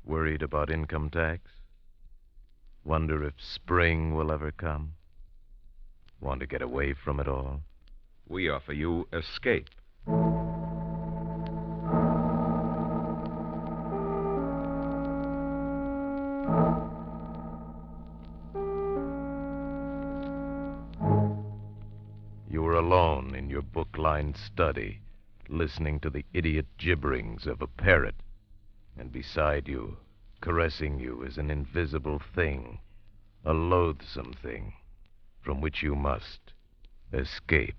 Worried about income tax? Wonder if spring will ever come? Want to get away from it all? We offer you escape. You were alone in your book-lined study, listening to the idiot gibberings of a parrot, and beside you, caressing you, is an invisible thing, a loathsome thing, from which you must escape.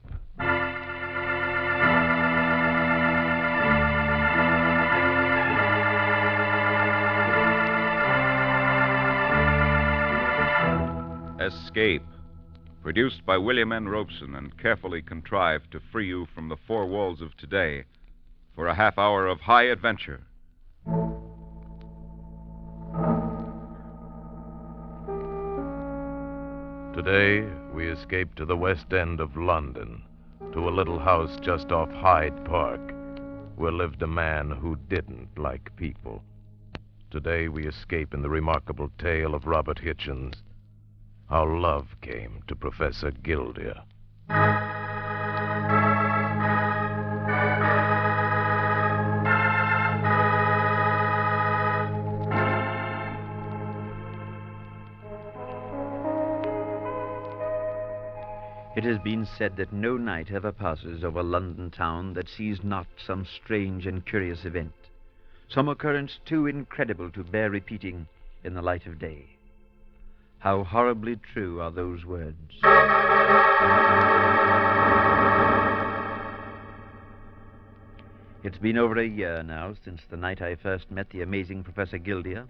Escape. Produced by William N. Robeson and carefully contrived to free you from the four walls of today for a half hour of high adventure. Today, we escape to the West End of London, to a little house just off Hyde Park, where lived a man who didn't like people. Today, we escape in the remarkable tale of Robert Hitchens, how love came to Professor Guildea. It has been said that no night ever passes over London town that sees not some strange and curious event, some occurrence too incredible to bear repeating in the light of day. How horribly true are those words. It's been over a year now since the night I first met the amazing Professor Guildea.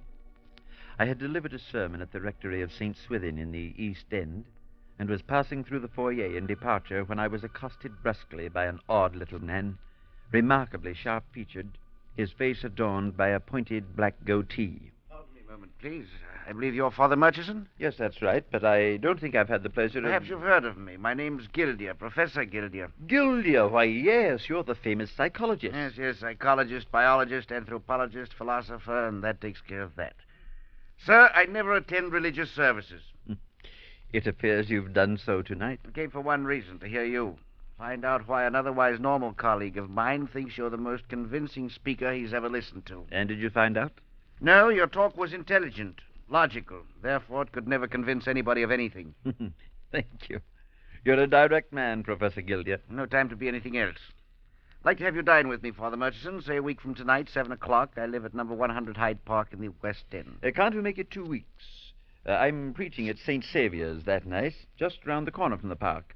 I had delivered a sermon at the rectory of St. Swithin in the East End, and was passing through the foyer in departure when I was accosted brusquely by an odd little man, remarkably sharp-featured, his face adorned by a pointed black goatee. Pardon me a moment, please. I believe you're Father Murchison? Yes, that's right, but I don't think I've had the pleasure of... Perhaps you've heard of me. My name's Guildea, Professor Guildea. Guildea, why, yes, you're the famous psychologist. Yes, psychologist, biologist, anthropologist, philosopher, and that takes care of that. Sir, I never attend religious services. It appears you've done so tonight. I came for one reason, to hear you. Find out why an otherwise normal colleague of mine thinks you're the most convincing speaker he's ever listened to. And did you find out? No, your talk was intelligent, logical. Therefore, it could never convince anybody of anything. Thank you. You're a direct man, Professor Guildea. No time to be anything else. I'd like to have you dine with me, Father Murchison, say a week from tonight, 7 o'clock. I live at number 100 Hyde Park in the West End. Can't we make it 2 weeks? I'm preaching at St. Saviour's that night, just round the corner from the park.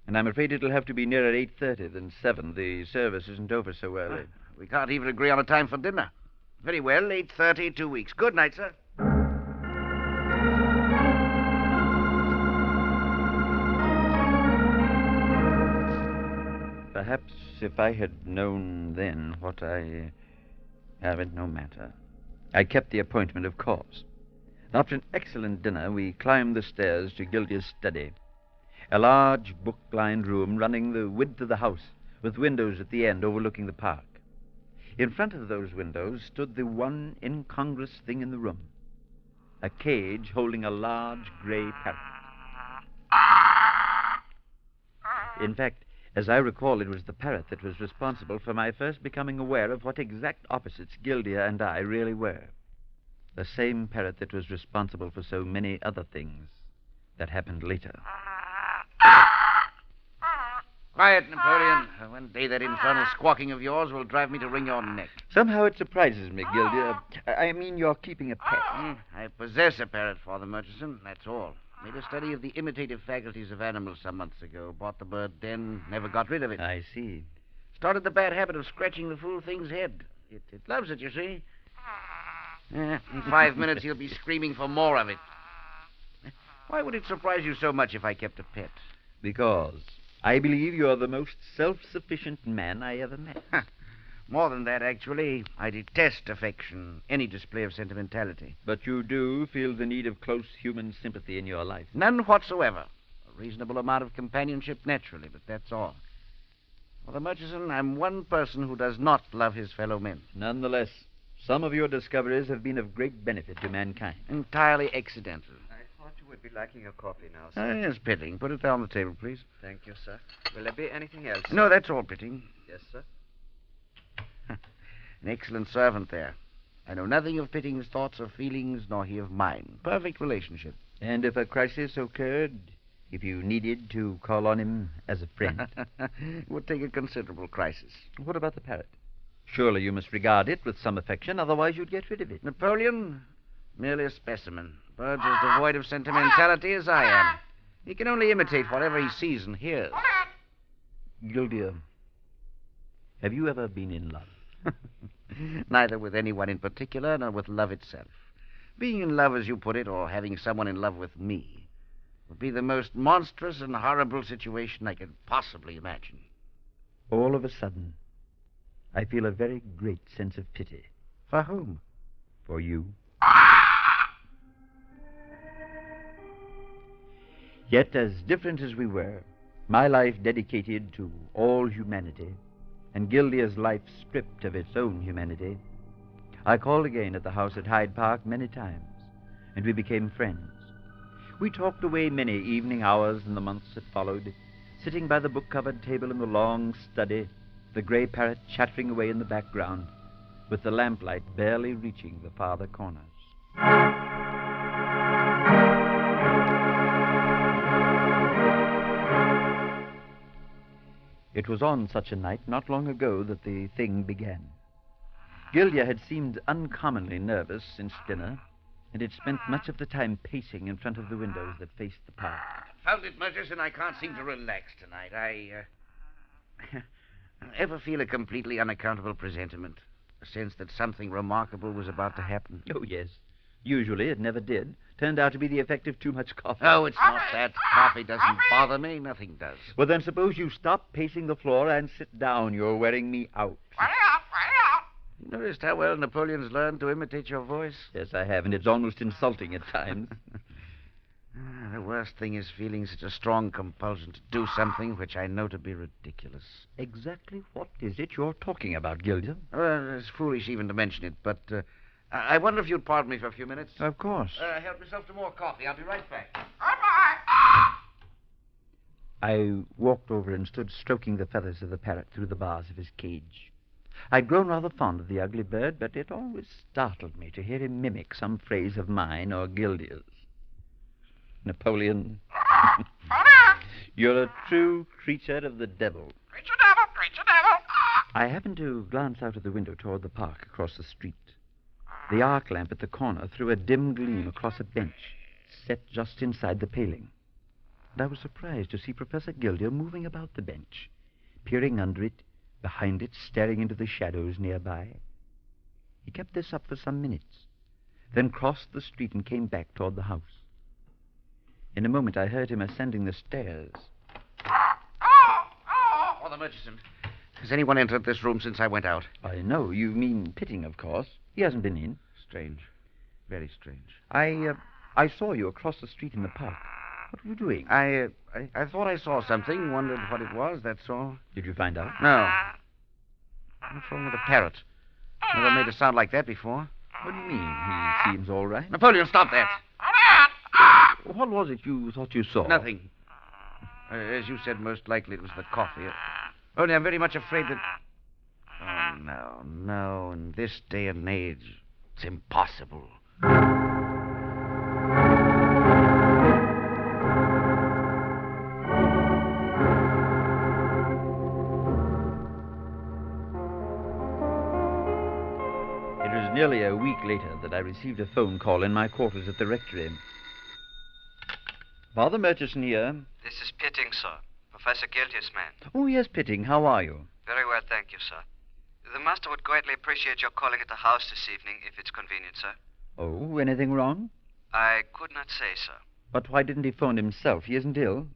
And I'm afraid it'll have to be nearer 8:30 than 7. The service isn't over so early. We can't even agree on a time for dinner. Very well, 8:30, 2 weeks. Good night, sir. Perhaps if I had known then what I haven't, no matter. I kept the appointment, of course. After an excellent dinner, we climbed the stairs to Guildea's study, a large book-lined room running the width of the house, with windows at the end overlooking the park. In front of those windows stood the one incongruous thing in the room, a cage holding a large gray parrot. In fact, as I recall, it was the parrot that was responsible for my first becoming aware of what exact opposites Guildea and I really were. The same parrot that was responsible for so many other things that happened later. Quiet, Napoleon. One day that infernal squawking of yours will drive me to wring your neck. Somehow it surprises me, Guildea. I mean, you're keeping a pet. I possess a parrot, Father Murchison, that's all. Made a study of the imitative faculties of animals some months ago. Bought the bird then, never got rid of it. I see. Started the bad habit of scratching the fool thing's head. It loves it, you see. In 5 minutes, he'll be screaming for more of it. Why would it surprise you so much if I kept a pet? Because I believe you're the most self-sufficient man I ever met. More than that, actually. I detest affection, any display of sentimentality. But you do feel the need of close human sympathy in your life. None whatsoever. A reasonable amount of companionship, naturally, but that's all. Father Murchison, I'm one person who does not love his fellow men. Nonetheless, Some of your discoveries have been of great benefit to mankind. Entirely accidental. I thought you would be liking your coffee now, sir. Yes, Pitting. Put it down on the table, please. Thank you, sir. Will there be anything else? No, that's all, Pitting. Yes, sir. An excellent servant there. I know nothing of Pitting's thoughts or feelings, nor he of mine. Perfect relationship. And if a crisis occurred, if you needed to call on him as a friend. It would take a considerable crisis. What about the parrot? Surely you must regard it with some affection, otherwise you'd get rid of it. Napoleon? Merely a specimen. Bird's as devoid of sentimentality as I am. He can only imitate whatever he sees and hears. Guildea, have you ever been in love? Neither with anyone in particular, nor with love itself. Being in love, as you put it, or having someone in love with me, would be the most monstrous and horrible situation I could possibly imagine. All of a sudden, I feel a very great sense of pity. For whom? For you. Yet, as different as we were, my life dedicated to all humanity, and Guildea's life stripped of its own humanity, I called again at the house at Hyde Park many times, and we became friends. We talked away many evening hours in the months that followed, sitting by the book-covered table in the long study, the grey parrot chattering away in the background, with the lamplight barely reaching the farther corners. It was on such a night not long ago that the thing began. Guildea had seemed uncommonly nervous since dinner, and had spent much of the time pacing in front of the windows that faced the park. Found it, Murchison. I can't seem to relax tonight. I ever feel a completely unaccountable presentiment, a sense that something remarkable was about to happen. Oh, yes. Usually it never did. Turned out to be the effect of too much coffee. Oh, it's not that. Coffee doesn't bother me. Nothing does. Well, then suppose you stop pacing the floor and sit down. You're wearing me out. You noticed how well Napoleon's learned to imitate your voice? Yes, I have, and it's almost insulting at times. The worst thing is feeling such a strong compulsion to do something which I know to be ridiculous. Exactly what is it you're talking about, Guildea? Well, it's foolish even to mention it, but I wonder if you'd pardon me for a few minutes. Of course. Help yourself to more coffee. I'll be right back. I walked over and stood stroking the feathers of the parrot through the bars of his cage. I'd grown rather fond of the ugly bird, but it always startled me to hear him mimic some phrase of mine or Guildea's. Napoleon, you're a true creature of the devil. Creature devil, creature devil. I happened to glance out of the window toward the park across the street. The arc lamp at the corner threw a dim gleam across a bench set just inside the paling. And I was surprised to see Professor Guildea moving about the bench, peering under it, behind it, staring into the shadows nearby. He kept this up for some minutes, then crossed the street and came back toward the house. In a moment, I heard him ascending the stairs. Father Murchison, has anyone entered this room since I went out? I know. You mean Pitting, of course. He hasn't been in. Strange. Very strange. I saw you across the street in the park. What were you doing? I thought I saw something, wondered what it was, that's all. Did you find out? No. What's wrong with the parrot? Never made a sound like that before. What do you mean? He seems all right. Napoleon, stop that. What was it you thought you saw? Nothing. As you said, most likely it was the coffee. Only I'm very much afraid that... Oh, no. In this day and age, it's impossible. It was nearly a week later that I received a phone call in my quarters at the rectory. Father Murchison here. This is Pitting, sir. Professor Guildea's man. Oh, yes, Pitting. How are you? Very well, thank you, sir. The master would greatly appreciate your calling at the house this evening, if it's convenient, sir. Oh, anything wrong? I could not say, sir. But why didn't he phone himself? He isn't ill.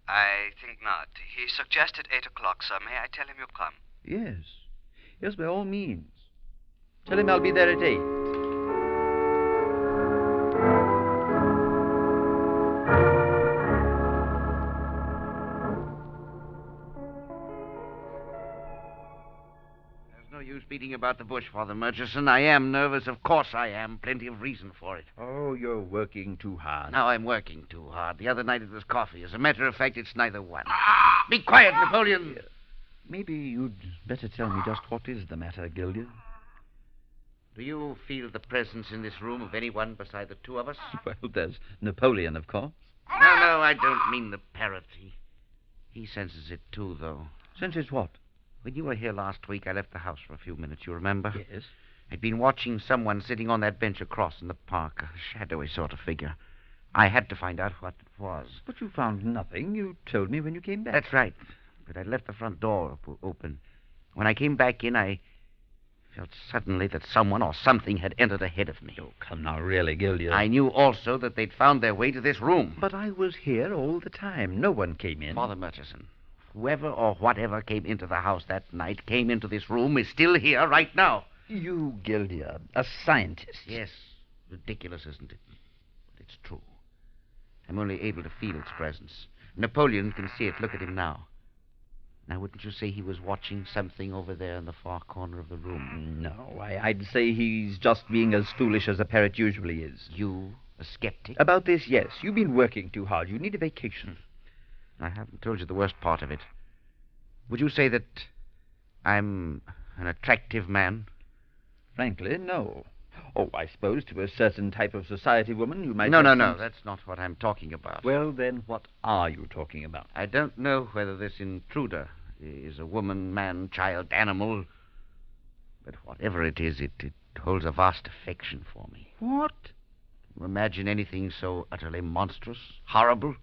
I think not. He suggested 8 o'clock, sir. May I tell him you'll come? Yes. Yes, by all means. Tell him I'll be there at 8. beating about the bush, Father Murchison. I am nervous. Of course I am. Plenty of reason for it. Oh, you're working too hard. Now I'm working too hard. The other night it was coffee. As a matter of fact, it's neither one. Be quiet, Napoleon. Maybe you'd better tell me just what is the matter, Guildea. Do you feel the presence in this room of anyone beside the two of us? Well, there's Napoleon, of course. No, I don't mean the parrot. He senses it too, though. Senses what? When you were here last week, I left the house for a few minutes, you remember? Yes. I'd been watching someone sitting on that bench across in the park, a shadowy sort of figure. I had to find out what it was. But you found nothing. You told me when you came back. That's right. But I left the front door open. When I came back in, I felt suddenly that someone or something had entered ahead of me. Oh, come now, really, Guildea. I knew also that they'd found their way to this room. But I was here all the time. No one came in. Father Murchison, whoever or whatever came into the house that night, came into this room, is still here right now. You, Guildea, a scientist. Yes. Ridiculous, isn't it? But it's true. I'm only able to feel its presence. Napoleon can see it. Look at him now. Now, wouldn't you say he was watching something over there in the far corner of the room? No, I'd say he's just being as foolish as a parrot usually is. You, a skeptic? About this, yes. You've been working too hard. You need a vacation. I haven't told you the worst part of it. Would you say that I'm an attractive man? Frankly, no. Oh, I suppose to a certain type of society woman you might... No. That's not what I'm talking about. Well, then, what are you talking about? I don't know whether this intruder is a woman, man, child, animal. But whatever it is, it holds a vast affection for me. What? Can you imagine anything so utterly monstrous, horrible?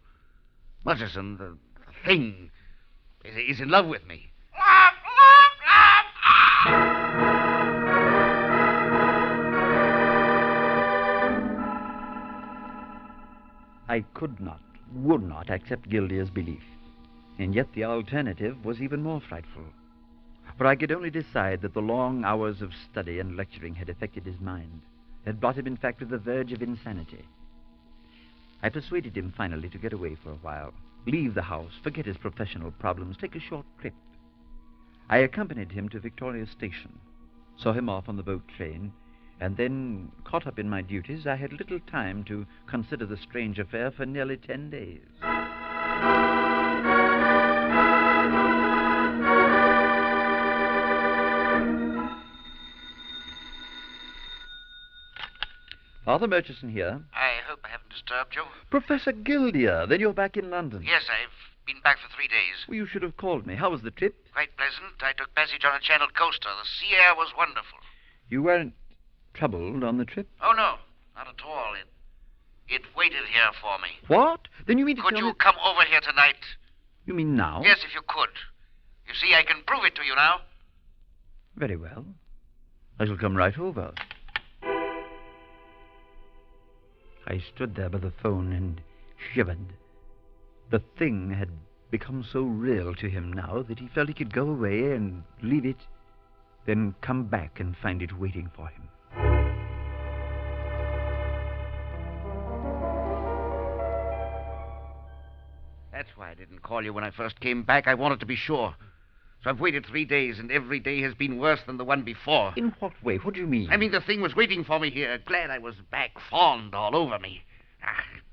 Murchison, the thing, is in love with me. I could not, would not accept Guildea's belief. And yet the alternative was even more frightful. For I could only decide that the long hours of study and lecturing had affected his mind, had brought him, in fact, to the verge of insanity. I persuaded him finally to get away for a while, leave the house, forget his professional problems, take a short trip. I accompanied him to Victoria Station, saw him off on the boat train, and then, caught up in my duties, I had little time to consider the strange affair for nearly 10 days. Father Murchison here. I hope I haven't disturbed you. Professor Guildea, then you're back in London. Yes, I've been back for 3 days. Well, you should have called me. How was the trip? Quite pleasant. I took passage on a Channel coaster. The sea air was wonderful. You weren't troubled on the trip? Oh, no. Not at all. It waited here for me. What? Then you mean to Could tell you me... come over here tonight? You mean now? Yes, if you could. You see, I can prove it to you now. Very well. I shall come right over. I stood there by the phone and shivered. The thing had become so real to him now that he felt he could go away and leave it, then come back and find it waiting for him. That's why I didn't call you when I first came back. I wanted to be sure. So I've waited 3 days, and every day has been worse than the one before. In what way? What do you mean? I mean, the thing was waiting for me here. Glad I was back, fawned all over me.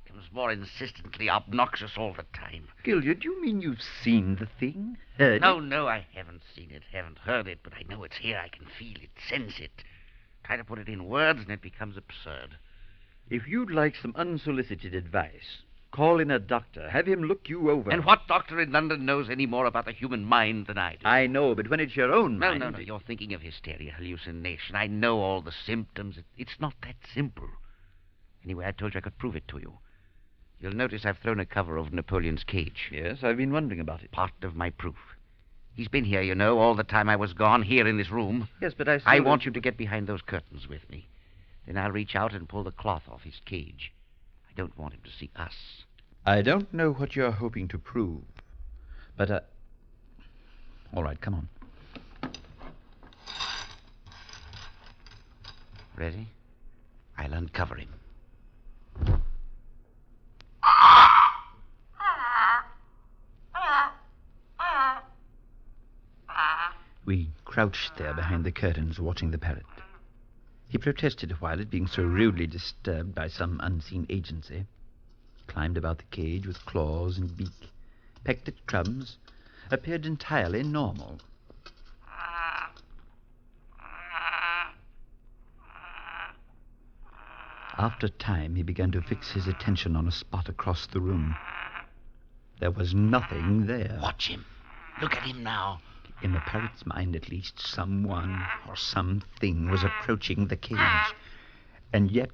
It was more insistently obnoxious all the time. Guildea, do you mean you've seen the thing? Heard it? No, I haven't seen it, haven't heard it, but I know it's here. I can feel it, sense it. Try to put it in words, and it becomes absurd. If you'd like some unsolicited advice, call in a doctor. Have him look you over. And what doctor in London knows any more about the human mind than I do? I know, but when it's your own mind... No. You're thinking of hysteria, hallucination. I know all the symptoms. It's not that simple. Anyway, I told you I could prove it to you. You'll notice I've thrown a cover over Napoleon's cage. Yes, I've been wondering about it. Part of my proof. He's been here, you know, all the time I was gone, here in this room. Yes, but I want you to get behind those curtains with me. Then I'll reach out and pull the cloth off his cage. I don't want him to see us. I don't know what you're hoping to prove, but, all right, come on. Ready? I'll uncover him. We crouched there behind the curtains, watching the parrot. He protested a while at being so rudely disturbed by some unseen agency, climbed about the cage with claws and beak, pecked at crumbs, appeared entirely normal. After a time, he began to fix his attention on a spot across the room. There was nothing there. Watch him. Look at him now. In the parrot's mind, at least, someone or something was approaching the cage. And yet,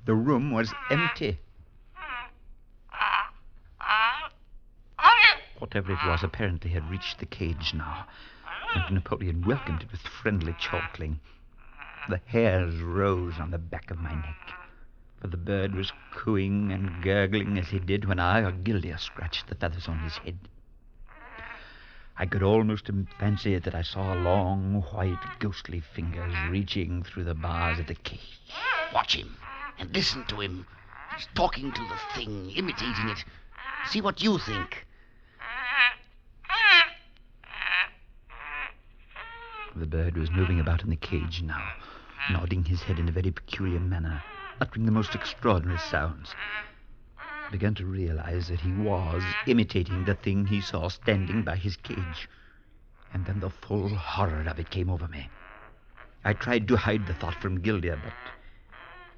the room was empty. Whatever it was apparently had reached the cage now, and Napoleon welcomed it with friendly chortling. The hairs rose on the back of my neck, for the bird was cooing and gurgling as he did when I or Guildea scratched the feathers on his head. I could almost fancy that I saw long, white, ghostly fingers reaching through the bars of the cage. Watch him and listen to him. He's talking to the thing, imitating it. See what you think. The bird was moving about in the cage now, nodding his head in a very peculiar manner, uttering the most extraordinary sounds. I began to realize that he was imitating the thing he saw standing by his cage. And then the full horror of it came over me. I tried to hide the thought from Guildea, but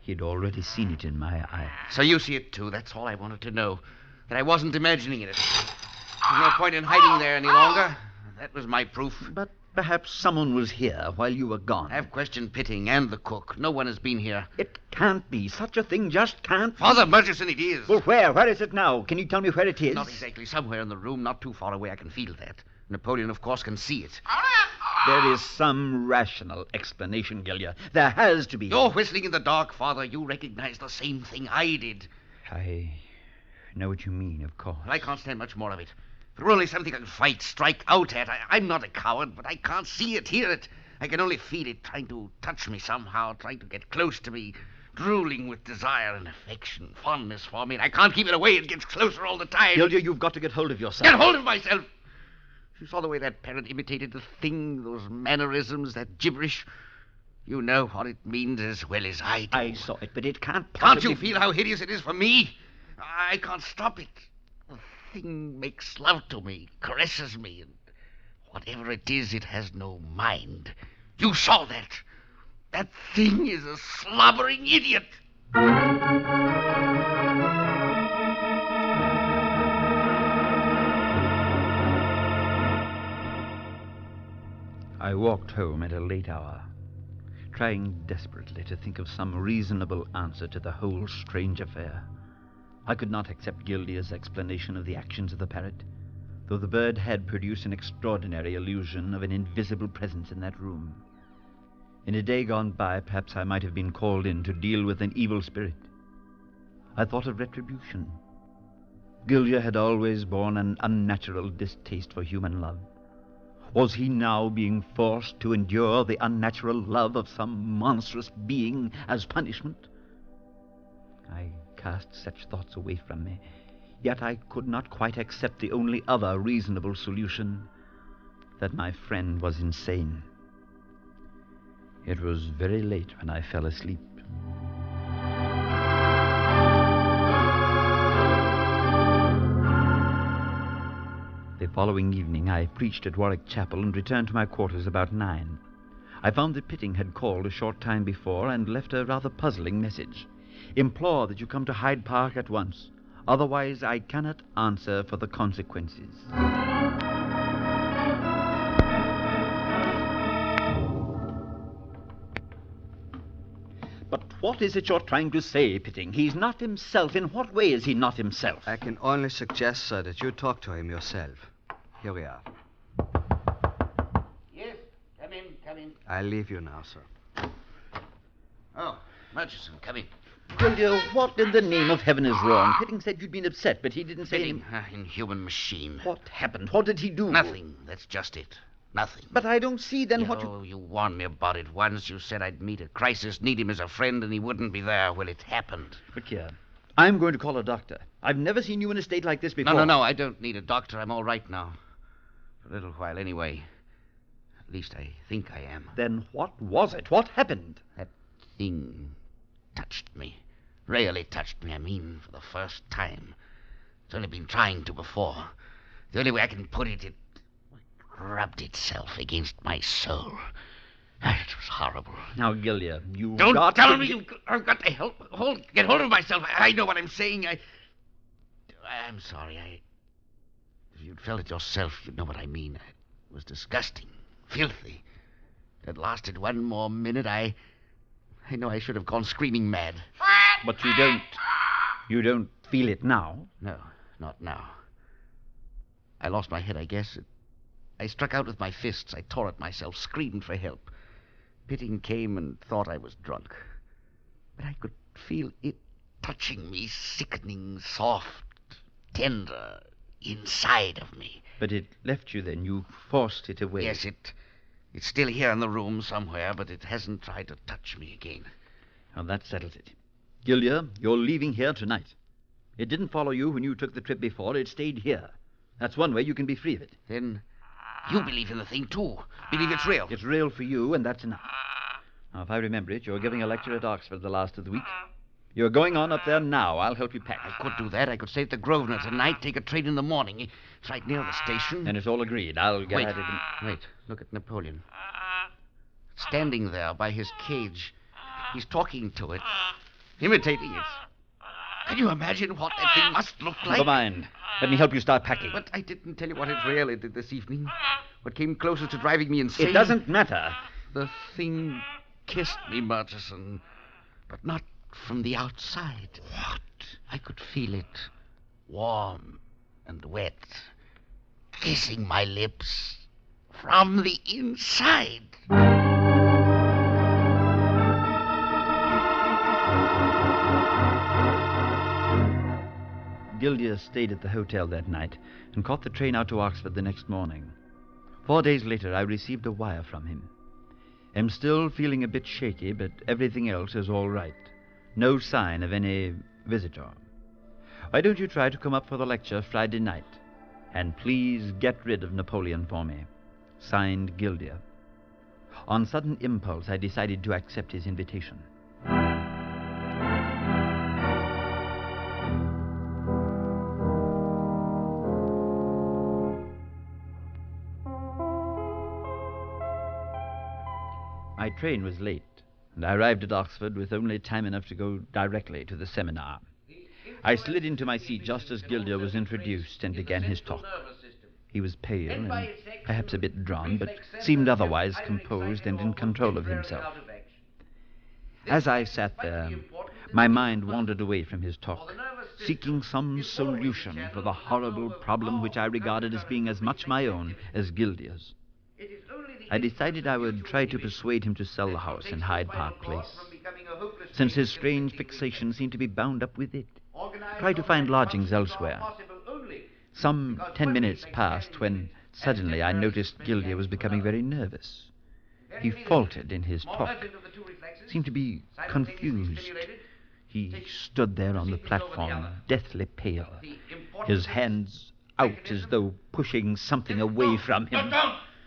he'd already seen it in my eyes. So you see it too. That's all I wanted to know. That I wasn't imagining it. There's no point in hiding there any longer. That was my proof. But perhaps someone was here while you were gone. I've questioned Pitting and the cook. No one has been here. It can't be. Such a thing just can't. Father Murchison, it is. Well, where? Where is it now? Can you tell me where it is? Not exactly. Somewhere in the room, not too far away. I can feel that. Napoleon, of course, can see it. There is some rational explanation, Guildea. There has to be. You're whistling in the dark, Father. You recognize the same thing I did. I know what you mean, of course. I can't stand much more of it. If it were only something I could fight, strike out at. I'm not a coward, but I can't see it, hear it. I can only feel it trying to touch me somehow, trying to get close to me, drooling with desire and affection, fondness for me, and I can't keep it away. It gets closer all the time. Guildea, you've got to get hold of yourself. Get hold of myself! You saw the way that parrot imitated the thing, those mannerisms, that gibberish. You know what it means as well as I do. I saw it, but it can't possibly... Can't you feel how hideous it is for me? I can't stop it. The thing makes love to me, caresses me, and whatever it is, it has no mind. You saw that. That thing is a slobbering idiot. I walked home at a late hour, trying desperately to think of some reasonable answer to the whole strange affair. I could not accept Guildea's explanation of the actions of the parrot, though the bird had produced an extraordinary illusion of an invisible presence in that room. In a day gone by, perhaps I might have been called in to deal with an evil spirit. I thought of retribution. Guildea had always borne an unnatural distaste for human love. Was he now being forced to endure the unnatural love of some monstrous being as punishment? I cast such thoughts away from me, yet I could not quite accept the only other reasonable solution, that my friend was insane. It was very late when I fell asleep. The following evening I preached at Warwick Chapel and returned to my quarters about 9. I found that Pitting had called a short time before and left a rather puzzling message. Implore that you come to Hyde Park at once. Otherwise I cannot answer for the consequences. But what is it you're trying to say, Pitting? He's not himself. In what way is he not himself? I can only suggest, sir, that you talk to him yourself. Here we are. Yes, come in, come in. I'll leave you now, sir. Oh, Murchison, come in. Guildea, what in the name of heaven is wrong? Pitting said you'd been upset, but he didn't say Pitting, inhuman machine. What happened? What did he do? Nothing. That's just it. Nothing. But I don't see then what you... Oh, you warned me about it once. You said I'd meet a crisis, need him as a friend, and he wouldn't be there. Well, it happened. Look here. I'm going to call a doctor. I've never seen you in a state like this before. No. I don't need a doctor. I'm all right now. For a little while, anyway. At least I think I am. Then what was it? What happened? That thing touched me. Really touched me, I mean, for the first time. It's only been trying to before. The only way I can put it, it rubbed itself against my soul. It was horrible. Now, Guildea, you Don't got tell to... me I've got to get hold of myself. I know what I'm saying. I'm sorry. If you'd felt it yourself, you'd know what I mean. It was disgusting, filthy. If it lasted one more minute, I know I should have gone screaming mad. But you don't feel it now? No, not now. I lost my head, I guess. I struck out with my fists. I tore at myself, screamed for help. Pitting came and thought I was drunk. But I could feel it touching me, sickening, soft, tender, inside of me. But it left you then. You forced it away. Yes, it's still here in the room somewhere, but it hasn't tried to touch me again. Well, that settles it. Guildea, you're leaving here tonight. It didn't follow you when you took the trip before. It stayed here. That's one way you can be free of it. Then you believe in the thing, too. Believe it's real. It's real for you, and that's enough. Now, if I remember it, you're giving a lecture at Oxford the last of the week. You're going on up there now. I'll help you pack. I could do that. I could stay at the Grosvenor tonight, take a train in the morning. It's right near the station. Then it's all agreed. I'll get Wait, at it. wait. Look at Napoleon. Standing there by his cage. He's talking to it, imitating it. Can you imagine what that thing must look like? Never mind. Let me help you start packing. But I didn't tell you what it really did this evening. What came closest to driving me insane. It doesn't matter. The thing kissed me, Murchison, but not from the outside. What? I could feel it, warm and wet, kissing my lips from the inside. Guildea stayed at the hotel that night and caught the train out to Oxford the next morning. 4 days later, I received a wire from him. Am still feeling a bit shaky, but everything else is all right. No sign of any visitor. Why don't you try to come up for the lecture Friday night? And please get rid of Napoleon for me. Signed, Guildea. On sudden impulse, I decided to accept his invitation. My train was late, and I arrived at Oxford with only time enough to go directly to the seminar. I slid into my seat just as Guildea was introduced and began his talk. He was pale and perhaps a bit drawn, but seemed otherwise composed and in control of himself. As I sat there, my mind wandered away from his talk, seeking some solution for the horrible problem which I regarded as being as much my own as Guildea's. I decided I would try to persuade him to sell the house in Hyde Park Place, since his strange fixation seemed to be bound up with it. Try to find lodgings elsewhere. Some 10 minutes passed when suddenly I noticed Guildea was becoming very nervous. He faltered in his talk, seemed to be confused. He stood there on the platform, deathly pale, his hands out as though pushing something away from him.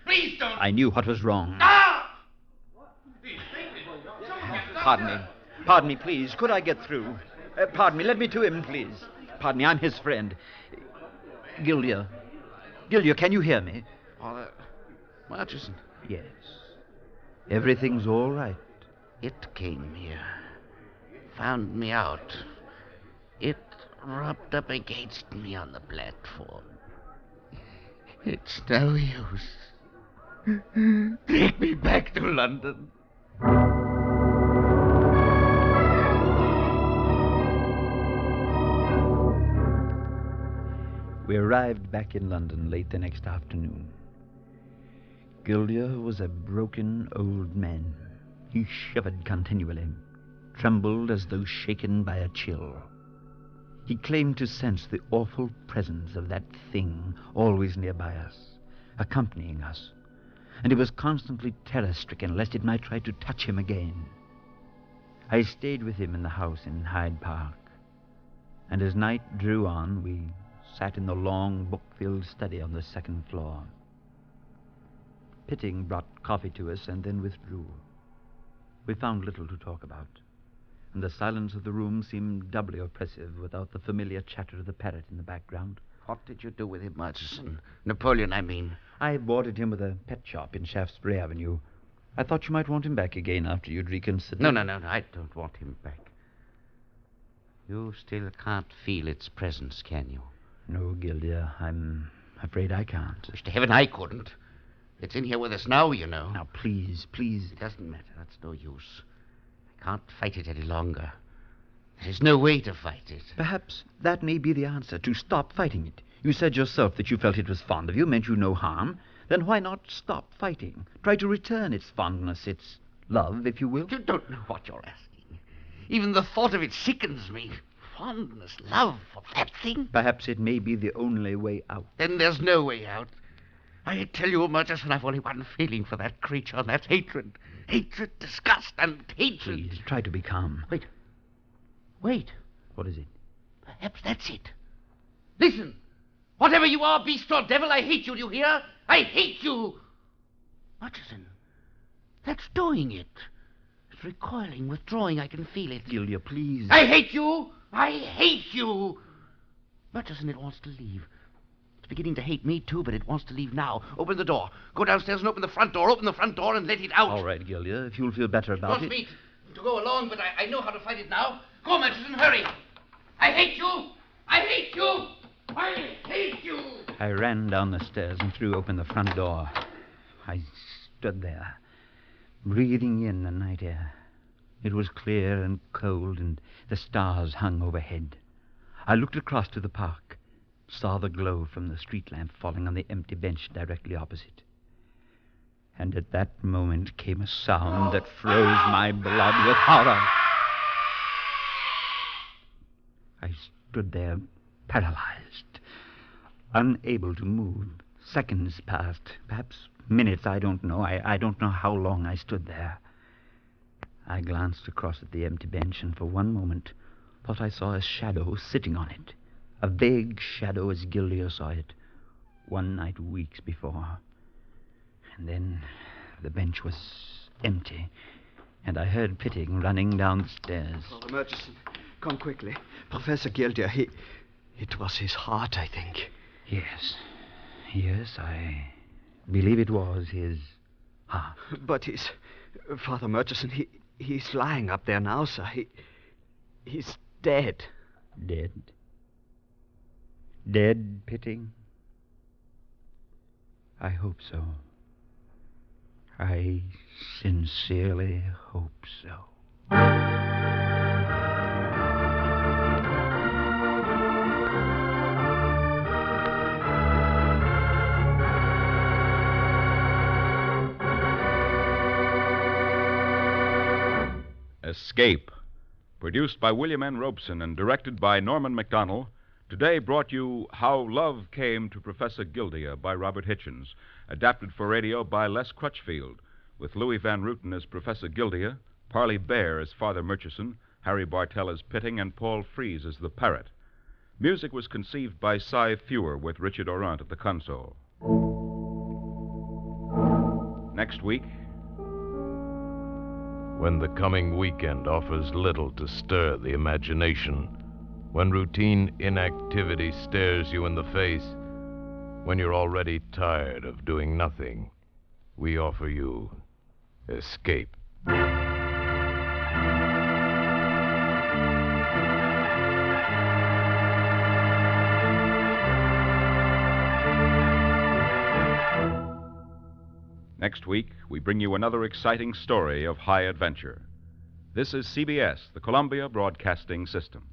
Please don't. I knew what was wrong. Ah! Pardon me, please. Could I get through? Pardon me, let me to him, please. Pardon me, I'm his friend. Guildea, can you hear me? Murchison. Yes. Everything's all right. It came here, found me out. It rubbed up against me on the platform. It's no use. Take me back to London. We arrived back in London late the next afternoon. Guildea was a broken old man. He shivered continually, trembled as though shaken by a chill. He claimed to sense the awful presence of that thing always nearby us, accompanying us, and he was constantly terror-stricken lest it might try to touch him again. I stayed with him in the house in Hyde Park, and as night drew on, we sat in the long, book-filled study on the second floor. Pitting brought coffee to us and then withdrew. We found little to talk about, and the silence of the room seemed doubly oppressive without the familiar chatter of the parrot in the background. What did you do with him, Murchison? Napoleon, I mean. I boarded him with a pet shop in Shaftesbury Avenue. I thought you might want him back again after you'd reconsidered. No, I don't want him back. You still can't feel its presence, can you? No, Guildea, I'm afraid I can't. Wish to heaven I couldn't. It's in here with us now, you know. Now, please. It doesn't matter. That's no use. I can't fight it any longer. There's no way to fight it. Perhaps that may be the answer, to stop fighting it. You said yourself that you felt it was fond of you, meant you no harm. Then why not stop fighting? Try to return its fondness, its love, if you will. You don't know what you're asking. Even the thought of it sickens me. Fondness, love for that thing. Perhaps it may be the only way out. Then there's no way out. I tell you, Murchison, I've only one feeling for that creature, and that's hatred. Hatred, disgust, and hatred. Please, try to be calm. Wait. What is it? Perhaps that's it. Listen. Whatever you are, beast or devil, I hate you, do you hear? I hate you. Murchison, that's doing it. It's recoiling, withdrawing, I can feel it. Guildea, please. I hate you. I hate you. Murchison, it wants to leave. It's beginning to hate me, too, but it wants to leave now. Open the door. Go downstairs and open the front door. Open the front door and let it out. All right, Guildea, if you'll feel better about Wants it. me to go along, but I know how to fight it now. Go, Murchison, hurry. I hate you. I hate you. I hate you. I ran down the stairs and threw open the front door. I stood there, breathing in the night air. It was clear and cold, and the stars hung overhead. I looked across to the park, saw the glow from the street lamp falling on the empty bench directly opposite. And at that moment came a sound that froze my blood with horror. I stood there, paralyzed, unable to move. Seconds passed, perhaps minutes, I don't know. I don't know how long I stood there. I glanced across at the empty bench, and for one moment thought I saw a shadow sitting on it. A vague shadow as Guildea saw it one night weeks before. And then the bench was empty, and I heard Pitting running down the stairs. Father Murchison, come quickly. Professor Guildea, it was his heart, I think. Yes, I believe it was his heart. But Father Murchison, he's lying up there now, sir. He's dead. Dead? Dead, Pitting? I hope so. I sincerely hope so. Escape, produced by William N. Robeson and directed by Norman MacDonald, today brought you How Love Came to Professor Guildea by Robert Hitchens, adapted for radio by Les Crutchfield, with Louis Van Rooten as Professor Guildea, Parley Bear as Father Murchison, Harry Bartell as Pitting, and Paul Frees as the Parrot. Music was conceived by Cy Fewer with Richard Orant at the console. Next week, when the coming weekend offers little to stir the imagination, when routine inactivity stares you in the face, when you're already tired of doing nothing, we offer you Escape. Next week, we bring you another exciting story of high adventure. This is CBS, the Columbia Broadcasting System.